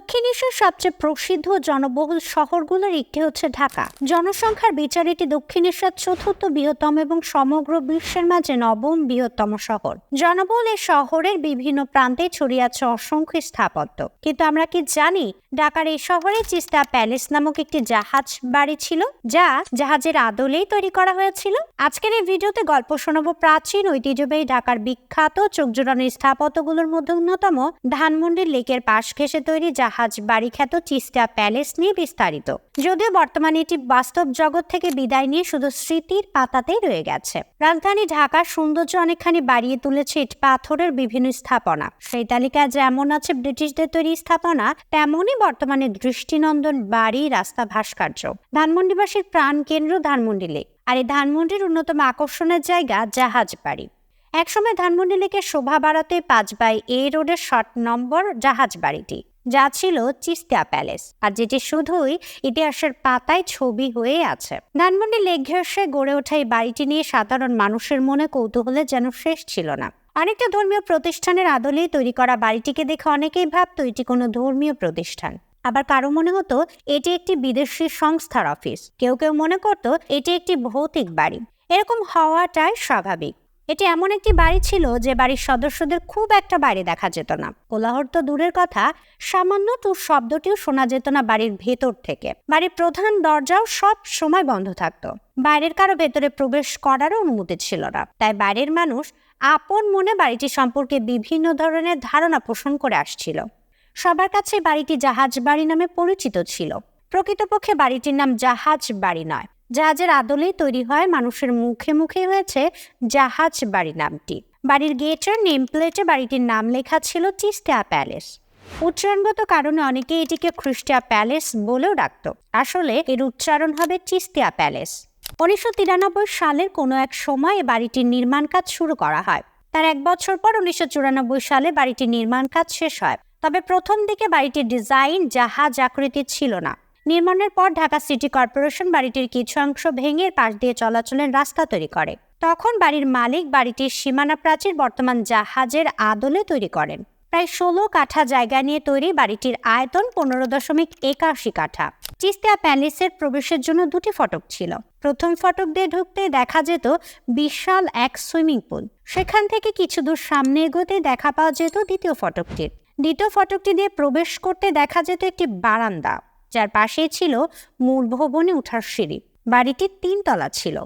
দক্ষিণ এশিয়ার সবচেয়ে প্রসিদ্ধ ও জনবহুল শহরগুলোর একটি হচ্ছে ঢাকা। জনসংখ্যার বিচারে এটি দক্ষিণ এশিয়ার চতুর্থ বৃহত্তম এবং সমগ্র বিশ্বের মাঝে নবম বৃহত্তম শহর। জনবহুল এই শহরের বিভিন্ন প্রান্তে ছড়িয়ে আছে অসংখ্য স্থাপত্য। কিন্তু আমরা কি জানি ঢাকার এই শহরে চিস্তা প্যালেস নামক একটি জাহাজ বাড়ি ছিল, যা জাহাজের আদলেই তৈরি করা হয়েছিল? আজকের এই ভিডিওতে গল্প শোনাবো প্রাচীন ঐতিহ্যবাহী ঢাকার বিখ্যাত চোখ জোড়ানো স্থাপত্যগুলোর মধ্যে অন্যতম ধানমন্ডির লেকের পাশ ঘেঁষে তৈরি জাহাজ বাড়ি খ্যাত চিস্তা প্যালেস নিয়ে বিস্তারিত। যদিও বর্তমানে এটি বাস্তব জগৎ থেকে বিদায় নিয়ে শুধু স্মৃতির পাতাতেই রয়ে গেছে। রাজধানী ঢাকার সৌন্দর্য অনেকখানি বাড়িয়ে তুলেছে ইট পাথরের বিভিন্ন স্থাপনা। সেই তালিকায় যেমন আছে ব্রিটিশদের তৈরি স্থাপনা, তেমনই বর্তমানে দৃষ্টিনন্দন বাড়ি, রাস্তা, ভাস্কর্য। ধানমন্ডিবাসীর প্রাণ কেন্দ্র ধানমন্ডি লেক, আর এই ধানমন্ডির অন্যতম আকর্ষণের জায়গা জাহাজ বাড়ি। একসময় ধানমন্ডি লেকের শোভা বাড়াতে 5/A রোডের 7 নম্বর জাহাজ বাড়িটি, যা ছিল চিস্তা প্যালেস, আর যেটি শুধুই ইতিহাসের পাতায় ছবি হয়ে আছে। ধানমন্ডি লেক ঘেঁষে গড়ে ওঠা এই বাড়িটি নিয়ে সাধারণ মানুষের মনে কৌতূহলের যেন শেষ ছিল না। অনেকটা ধর্মীয় প্রতিষ্ঠানের আদলেই তৈরি করা বাড়িটিকে দেখে অনেকেই ভাবতো এটি কোনো ধর্মীয় প্রতিষ্ঠান, আবার কারো মনে হতো এটি একটি বিদেশি সংস্থার অফিস, কেউ কেউ মনে করতো এটি একটি ভৌতিক বাড়ি। এরকম হওয়াটাই স্বাভাবিক। এটি এমন একটি বাড়ি ছিল যে বাড়ির সদস্যদের খুব একটা বাইরে দেখা যেত না। কোলাহল তো দূরের কথা, সামান্য টুর শব্দটিও শোনা যেত না বাড়ির ভেতর থেকে। বাড়ির প্রধান দরজাও সব সময় বন্ধ থাকতো। বাইরের কারো ভেতরে প্রবেশ করারও অনুমতি ছিল না। তাই বাইরের মানুষ আপন মনে বাড়িটি সম্পর্কে বিভিন্ন ধরনের ধারণা পোষণ করে আসছিল। সবার কাছে বাড়িটি জাহাজ বাড়ি নামে পরিচিত ছিল। প্রকৃতপক্ষে বাড়িটির নাম জাহাজ বাড়ি নয়, জাহাজের আদলেই তৈরি হয় মানুষের মুখে মুখে হয়েছে জাহাজ বাড়ি নামটি। বাড়ির গেটের নেম প্লেটে বাড়িটির নাম লেখা ছিল চিস্তা প্যালেস। উচ্চারণগত কারণে অনেকে এটিকে খ্রিস্টিয়া প্যালেস বলেও ডাকত। আসলে এর উচ্চারণ হবে চিস্তা প্যালেস। 1993 সালের কোনো এক সময় এ বাড়িটির নির্মাণ কাজ শুরু করা হয়। তার 1 বছর পর 1994 সালে বাড়িটির নির্মাণ কাজ শেষ হয়। তবে প্রথম দিকে বাড়িটির ডিজাইন জাহাজ আকৃতির ছিল না। নির্মাণের পর ঢাকা সিটি কর্পোরেশন বাড়িটির কিছু অংশ ভেঙে পাশ দিয়ে চলাচলের রাস্তা তৈরি করে। তখন বাড়ির মালিক বাড়িটির সীমানা প্রাচীর বর্তমান জাহাজের আদলে তৈরি করেন। প্রায় 16 কাঠা জায়গা নিয়ে তৈরি বাড়িটির আয়তন 15.81 কাঠা। চিস্তা প্যালেসের প্রবেশের জন্য 2টি ফটক ছিল। প্রথম ফটক দিয়ে ঢুকতে দেখা যেত বিশাল এক সুইমিং পুল। সেখান থেকে কিছু দূর সামনে এগোতে দেখা পাওয়া যেত দ্বিতীয় ফটকটির। দ্বিতীয় ফটকটি দিয়ে প্রবেশ করতে দেখা যেত একটি বারান্দা, যার পাশেই ছিল মূল ভবনে ওঠার সিঁড়ি। বাড়িটি 3 তলা ছিল।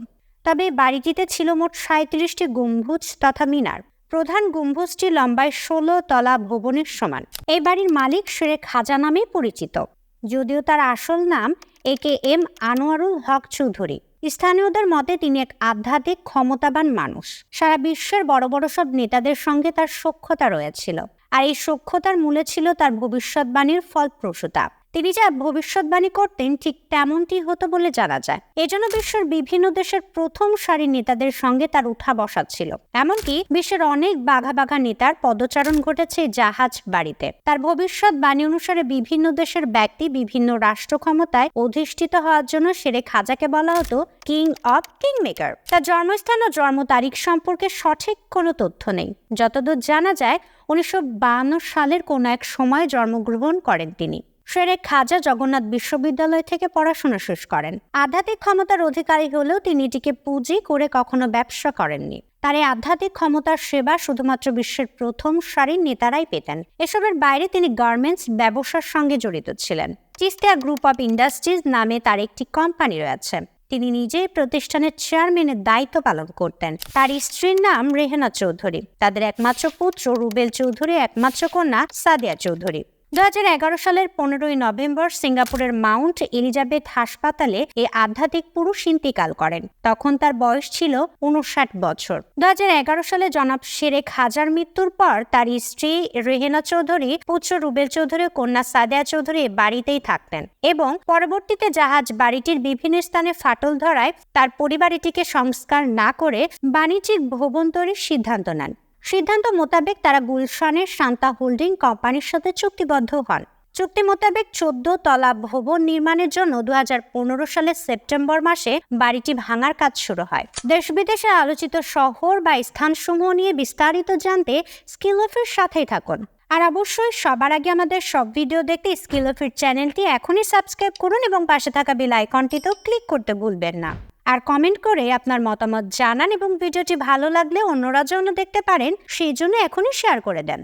তবে বাড়িটিতে ছিল মোট 37টি গম্বুজ তথা মিনার। প্রধান গম্বুজটি লম্বায় 16 তলা ভবনের সমান। এই বাড়ির মালিক শেরে খাজা নামে পরিচিত, যদিও তার আসল নাম AKM আনোয়ারুল হক চৌধুরী। স্থানীয়দের মতে তিনি এক আধ্যাত্মিক ক্ষমতাবান মানুষ। সারা বিশ্বের বড় বড় সব নেতাদের সঙ্গে তার সখ্যতা রয়েছিল, আর এই সখ্যতার মূলে ছিল তার ভবিষ্যৎবাণীর ফলপ্রসূতা। তিনি যা ভবিষ্যৎবাণী করতেন ঠিক তেমনটি হতো বলে জানা যায়। এজন্য বিশ্বের বিভিন্ন দেশের প্রথম সারির নেতাদের সঙ্গে তার উঠা বসা ছিল। এমনকি বিশ্বের অনেক বাঘা বাঘা নেতার পদচারণ ঘটেছে জাহাজ বাড়িতে। তার ভবিষ্যৎবাণী অনুসারে বিভিন্ন দেশের ব্যক্তি বিভিন্ন রাষ্ট্র ক্ষমতায় অধিষ্ঠিত হওয়ার জন্য শেরে খাজাকে বলা হতো কিং অব কিংমেকার। তার জন্মস্থান ও জন্ম তারিখ সম্পর্কে সঠিক কোনো তথ্য নেই। যতদূর জানা যায় 1952 সালের কোনো এক সময় জন্মগ্রহণ করেন তিনি। শেরে খাজা জগন্নাথ বিশ্ববিদ্যালয় থেকে পড়াশোনা শেষ করেন। আধ্যাত্মিক ক্ষমতার অধিকারী হলেও তিনি এটিকে পুঁজি করে কখনো ব্যবসা করেননি। তার এই আধ্যাত্মিক ক্ষমতার সেবা শুধুমাত্র বিশ্বের প্রথম সারির নেতারাই পেতেন। এসবের বাইরে তিনি গার্মেন্টস ব্যবসার সঙ্গে জড়িত ছিলেন। চিস্তা গ্রুপ অব ইন্ডাস্ট্রিজ নামে তার একটি কোম্পানি রয়েছে। তিনি নিজেই প্রতিষ্ঠানের চেয়ারম্যানের দায়িত্ব পালন করতেন। তার স্ত্রীর নাম রেহেনা চৌধুরী। তাদের একমাত্র পুত্র রুবেল চৌধুরী, একমাত্র কন্যা সাদিয়া চৌধুরী। 2011 সালের 15ই নভেম্বর সিঙ্গাপুরের মাউন্ট এলিজাবেথ হাসপাতালে এই আধ্যাত্মিক পুরুষ ইন্তিকাল করেন। তখন তার বয়স ছিল 59 বছর। 2011 সালে জনাব শেরে খাজার মৃত্যুর পর তার স্ত্রী রেহেনা চৌধুরী, পুত্র রুবেল চৌধুরী, কন্যা সাদিয়া চৌধুরী বাড়িতেই থাকতেন এবং পরবর্তীতে জাহাজ বাড়িটির বিভিন্ন স্থানে ফাটল ধরায় তার পরিবার এটিকে সংস্কার না করে বাণিজ্যিক ভবন তৈরির সিদ্ধান্ত নেন। সিদ্ধান্ত মোতাবেক তারা গুলশানের শান্তা হোল্ডিং কোম্পানির সাথে চুক্তিবদ্ধ হন। চুক্তি মোতাবেক 14 তলা ভবন নির্মাণের জন্য 2015 সালের সেপ্টেম্বর মাসে বাড়িটি ভাঙার কাজ শুরু হয়। দেশ বিদেশে আলোচিত শহর বা স্থানসমূহ নিয়ে বিস্তারিত জানতে স্কিল অফের সাথেই থাকুন। আর অবশ্যই সবার আগে আমাদের সব ভিডিও দেখতে স্কিল অফ ইট চ্যানেলটি এখনই সাবস্ক্রাইব করুন এবং পাশে থাকা বেল আইকনটিতেও ক্লিক করতে ভুলবেন না। আর কমেন্ট করে আপনার মতামত জানান এবং ভিডিওটি ভালো লাগলে অন্যরা যেন দেখতে পারেন সেই জন্য এখনই শেয়ার করে দেন।